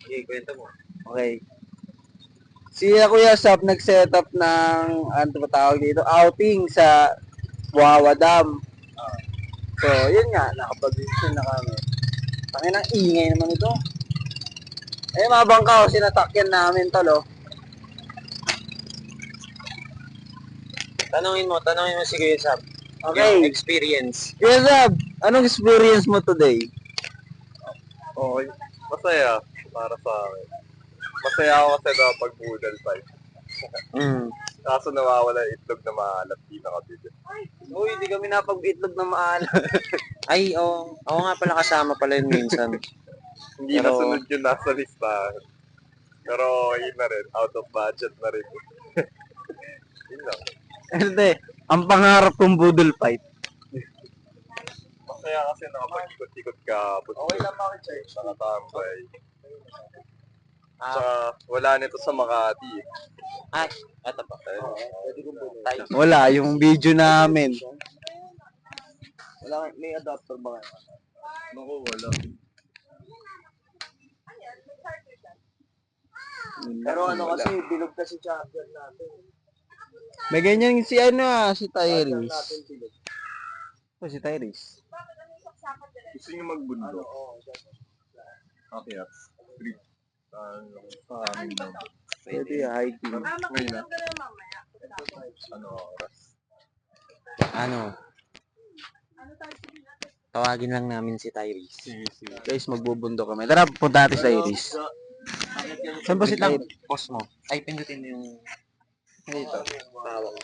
Okay, kwento mo. Okay. Si Kuya Sap nag-setup ng, ano ba tawag dito, outing sa Wawa Dam. So, yun nga, nakapag-vision na kami. Tangin ang ingay naman ito. Eh, mga bangka, sinasakyan namin tol, oh. Tanungin mo si Kuya Sab. Okay. Yung experience. Kuya Sap, anong experience mo today? Okay. Masaya para sa akin. Masaya ako kasi nakapag-budal fight. Kaso nawawala yung itlog na maalat, di nakabili. Uy, hindi kami napag-itlog na maalam. Ay, oo nga pala kasama pala yun minsan. Hindi Pero- nasunod yun nasa listahan. Pero yun na rin, out of budget na rin. Yun lang. Hindi, ang pangarap kong budol fight. Masaya kasi nakapag-ikot-ikot ka. Okay lang makicharge. Nakatambay. Tsaka wala nito sa Makati. Ay, eto pa. Wala, yung video namin. Wala, may adapter ba kayo? Naku, wala. Pero ano kasi, bilog kasi charger natin. May ganyan si si Tyrese. Si Tyrese. Gusto nyo magbundok? Okay, street. Pwede hiking. Ngayon na. Ano oras? Ano? Tawagin lang namin si Tyrese. Guys, magbubundok kami. Tara, punta natin sa Tyrese. Saan ba si Tyrese? Pause mo. Ay, pindutin mo yung... Dito. Tawag.